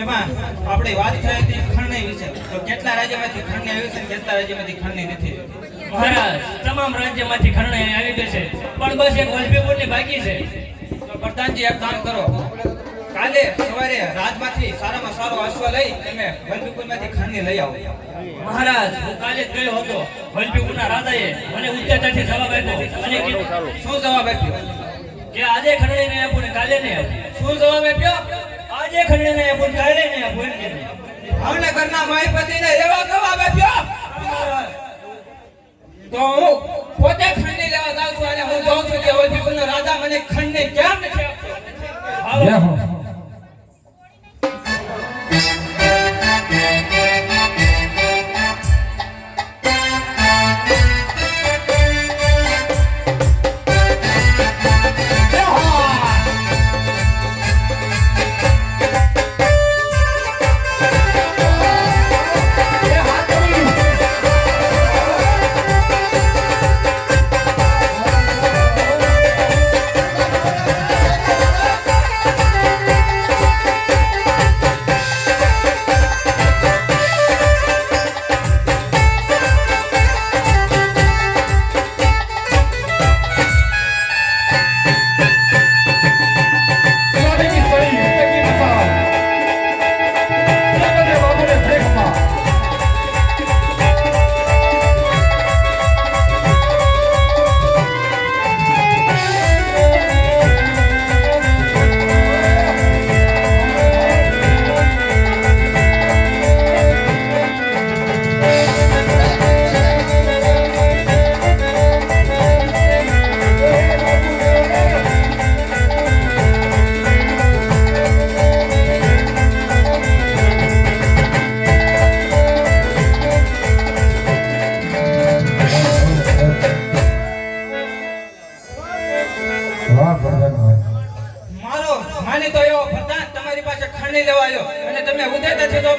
એમાં આપણે વાત થઈ હતી ખંડની વિશે તો કેટલા રાજ્યમાંથી ખંડની આવી છે કેટલા રાજ્યમાંથી ખંડની નથી મહારાજ તમામ રાજ્યમાંથી ખંડની આવી ગઈ છે પણ બસ એક વલભીપુરની બાકી છે તો પ્રધાનજી એક કામ કરો કાલે સવારે રાજમાંથી સારામાં સારો અશ્વ લઈ તમે વલભીપુરમાંથી ખંડની લઈ આવો મહારાજ હું કાલે જ ગયો હતો વલભીપુરના રાજાએ મને ઉદ્ધતાથી જવાબ આપ્યો અને કીધું શું જવાબ આપ્યો કે આજે ખંડણી નહીં આપું ને કાલે નહીં આપું શું જવાબ આપ્યો આજે ખંડણી નહીં આપું ને કાલે નહીં આપું એમ ભાવનગરના માયપતિને એવા જવાબ આપ્યો તો હું પોતે ખંડની લેવા જાઉં છું અને હું જોઉં છું કે વલભીપુરનો રાજા મને ખંડની કેમ નથી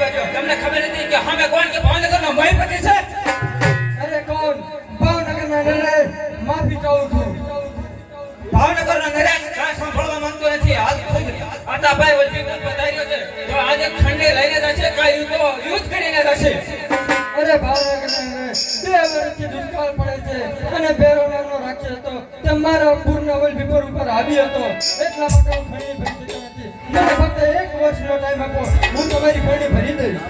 આપતો તમને ખબર નથી કે અમે કોણ કે ભાવનગરનો મહીપતિ છે અરે કોણ ભાવનગરના નરે માફી ચાહું છું ભાવનગરનો નરેશ કાંઈ સાંભળવા માંગતો નથી હાલ ખુદ આતાભાઈ વલભીપુર પધાર્યો છે જો આજે ખંડે લઈને જશે કાંઈ યુદ્ધ કરીને જશે અરે ભાવનગરના નરે 2 વર્ષથી દુષ્કાળ પડે છે અને બેરો નામનો રાક્ષસ હતો તે મારા પૂર્ણ વલભીપુર ઉપર આવી હતો એટલા માટે હું ખંડની ભરી શકતો નથી મને ફક્ત 1 વર્ષનો ટાઈમ આપો હું તમારી ખંડની ભરી દઈશ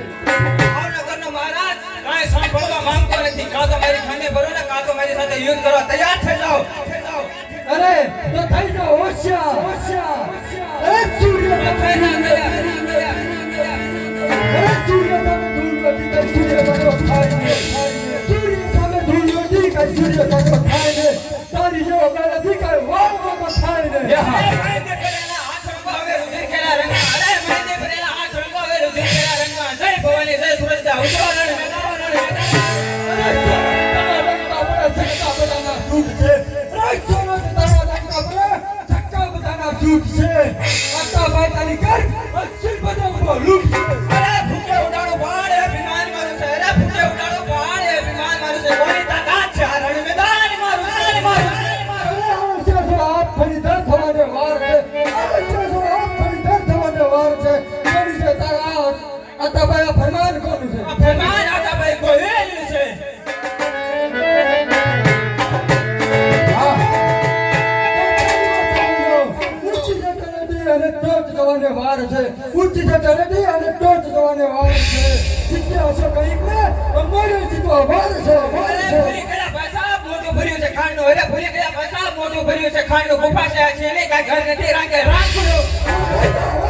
ભાવનગરનો મહારાજ કાંઈ સાંભળવા માંગતો નથી કાં તો મારી ખંડે ભરો ને કાં તો મારી સાથે યુદ્ધ કરવા તૈયાર થઈ જાઓ અરે તો થઈ જાઓ હોશિયાર અરે સૂર્ય થઈ ના ગયા અરે સૂર્ય સામે ધૂળ નથી કે સૂર્ય સામે થાય ને સૂર્ય સામે ધૂળ નથી કે સૂર્ય સામે થાય ને તારી જેવો કાળ નથી કે વાળ વાળ થાય ને મેં કરેલા હાથ રંગાવે રુધિર કેલા રંગમાં અરે મેં કરેલા હાથ રંગાવે રુધિર કેલા રંગમાં જય ભવાની જય સુરજદા ઉજવારણ અરે ફૂટે ઉડાડો બાળ એ વિમાન મારું છે અરે ફૂટે ઉડાડો બાળ એ વિમાન મારું છે કોની તાકાત છે આ રણ મેદાન મારું ફરમાન કોનું છે ફરમાન આતાભાઈ ગોહિલ છે ઉચ્ચ જટરડી અને ટોચ જવાને વાર છે શીખ્યા હશો કંઈક ને અમારે જીતવા વાર છે ભૂલી ગયા ભાષા મોટું ભર્યું છે ખાંડનું અરે ભૂલી ગયા ભાષા મોટું ભર્યું છે ખાંડનું ગુફા છે આ છે ને કાંઈ ઘર નથી રાંગે રાખું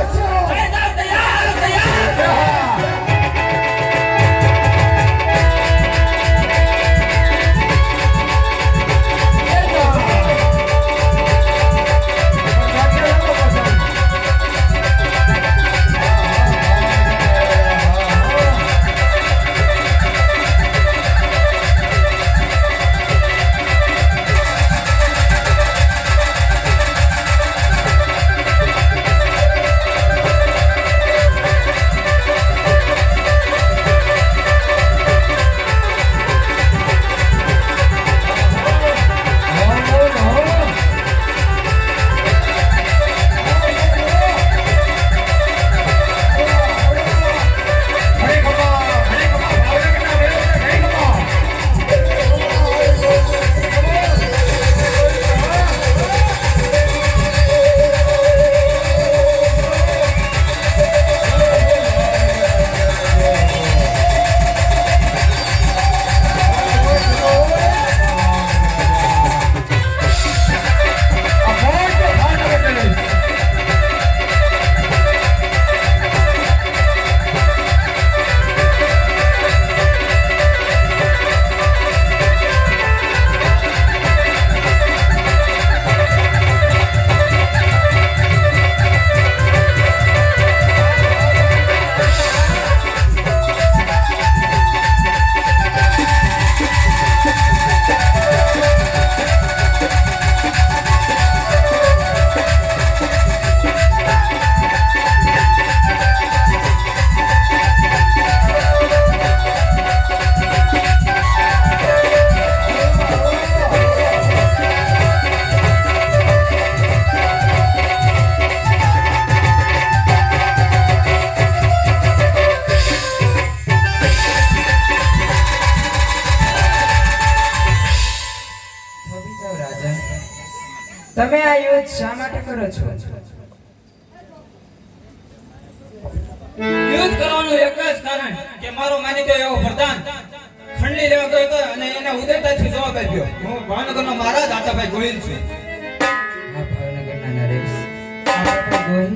આ યુદ્ધ શા માટે કરો છો? યુદ્ધ કરવાનું એક જ કારણ કે મારો માનીતો એવો વરદાન ખંડલી લેવા ગયો હતો અને એને ઉદયતાથી જવાબ આપ્યો. હું ભાવનગરનો મહારાજ આતાભાઈ ગોહિલ છું. આ ભાવનગરના નરેશ આપાભાઈ ગોહિલ.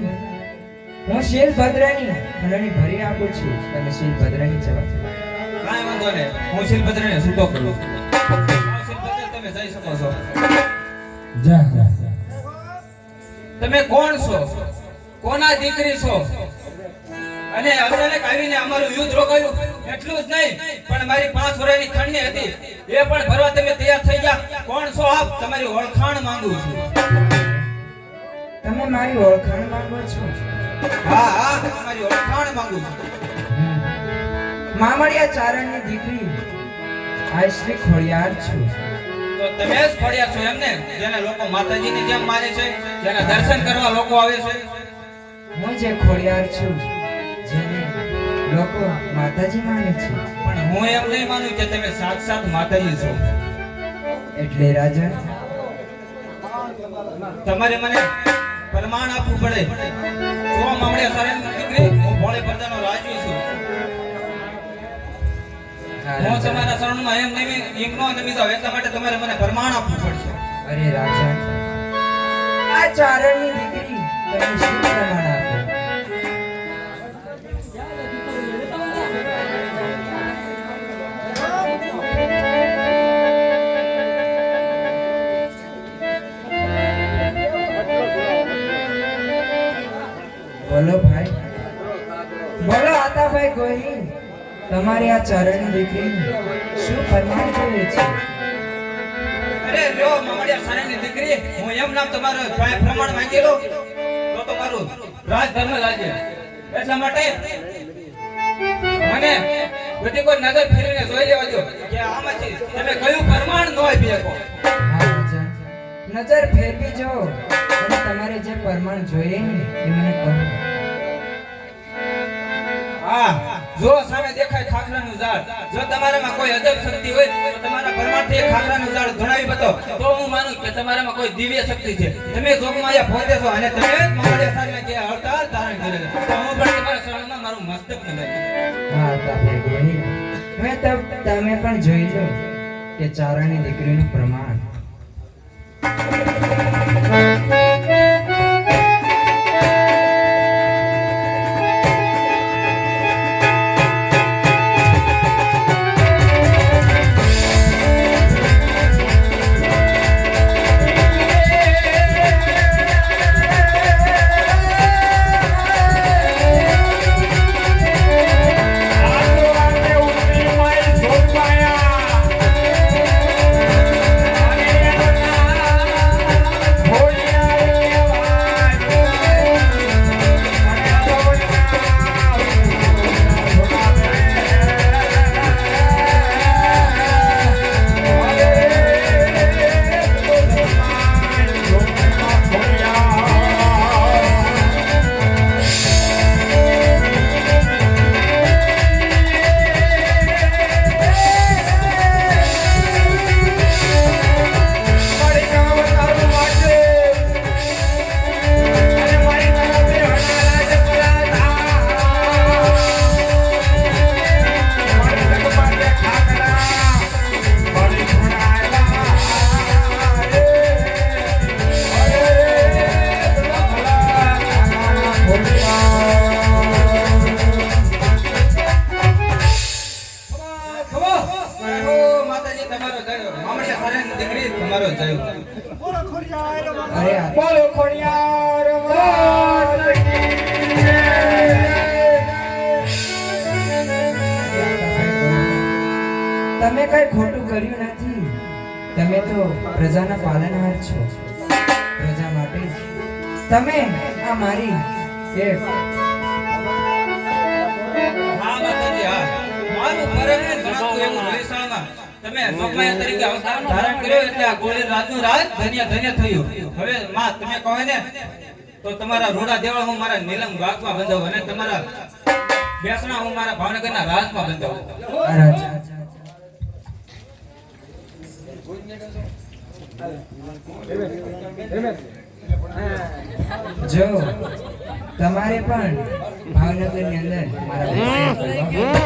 હું શીલભદ્રની ખંડણી ભરી આપું છું. તમે શીલભદ્રની જવાબ કાંઈ વાંધો નહીં, હું શીલભદ્રને છૂટો કરું. શીલભદ્ર તમે જઈ શકો છો. તમે કોણ છો? કોના દીકરી છો? અને અચાનક આવીને અમારું યુદ્ધ રોકાયું એટલું જ નહીં, પણ મારી 5 વર્ષની ખંડણી હતી એ પણ ભરવા તમે તૈયાર થઈ ગયા. કોણ છો આપ? તમારી ઓળખાણ માંગુ છું. તમે મારી ઓળખાણ માંગો છો? હા હા, તમારી ઓળખાણ માંગુ છું. મામડિયા ચારણની દીકરી આ શ્રી ખોડિયાર છું. તો તમે જ ખોડિયાર છો એમને? જેને લોકો માતાજીની જેમ માને છે, જેના દર્શન કરવા લોકો આવે છે. હું જે ખોડિયાર છું જેને લોકો માતાજી માને છે. પણ હું એમ નહીં માનું કે તમે સાક્ષાત માતાજી છો. એટલે રાજન તમારે મને પ્રમાણ આપવું પડે. જો મામડિયા સારંગની દીકરી, હું ભોળે પરદાનો રાજવી છું. હું તમારા શરણમાં એમ નમી જાઉં એટલા માટે તમારે મને પ્રમાણ આપવું પડશે. અરે રાજા, આ ચારણની દીકરી તમને શું પ્રમાણ આપે? બોલો ભાઈ, બોલો આતાભાઈ ગોહિલ, તમારી આ ચારણની દીકરી શું પ્રમાણ જોઈએ છે? અરે જો મામડિયા સારંગની દીકરી, હું એમ નામ તમારો પ્રમાણ માંગી લો તો તમારું રાજ ધર્મ લાગે. એટલા માટે મને બધી કોઈ નજર ફેરવીને જોઈ લેવા દો કે આમાંથી તમે કયું પ્રમાણ ન આપી શકો. હા રાજા, નજર ફેરવી જો અને તમારે જે પ્રમાણ જોઈએ ને એ મને કહો. હા, જો સામે દેખાય ખાખરાનું ઝાડ, જો તમારામાં કોઈ અજબ શક્તિ હોય તો તમારા પરમાર્થે ખાખરાનું ઝાડ ગણાવી બતાવો તો હું માનું કે તમારામાં કોઈ દિવ્ય શક્તિ છે. તમે જોગમાયા પોતે છો અને તમે મામડિયા સારંગના કે અવતાર ધારણ કરેલા, તો હું પણ તમારા શરણમાં મારું મસ્તક નમે. હા આતાભાઈ ગોહિલ, હવે તમે પણ જોઈ લો કે ચારણની દીકરીનું પ્રમાણ. તમે કઈ ખોટું કર્યું નથી. તમે તો પ્રજાના પાલનહાર છો. પ્રજા માટે જ તમે આ મારી એક હા માતાજી, હા, મારું પરમને ગણાતું એવું વૈશાળમાં તમે જોગમાયા તરીકે અવતાર ધારણ કર્યો એટલે આ ગોળીલ રાજનું રાજ ધન્ય ધન્ય થયું. હવે માં તમે કહો ને તો તમારા રોડા દેવળ હું મારા નીલમ વાગમાં બંધાવું અને તમારા બેસણા હું મારા ભાવનગરના રાજમાં બંધાવું. રાજા જો તમારે પણ ભાવનગરની અંદર મારા દર્શન કરવા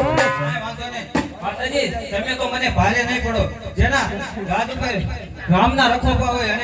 કાંઈ વાંધો નહીં. માતાજી તમે તો મને ભારે નહીં પડો. જેના રાજ ઉપર રામના રખોપા હોય અને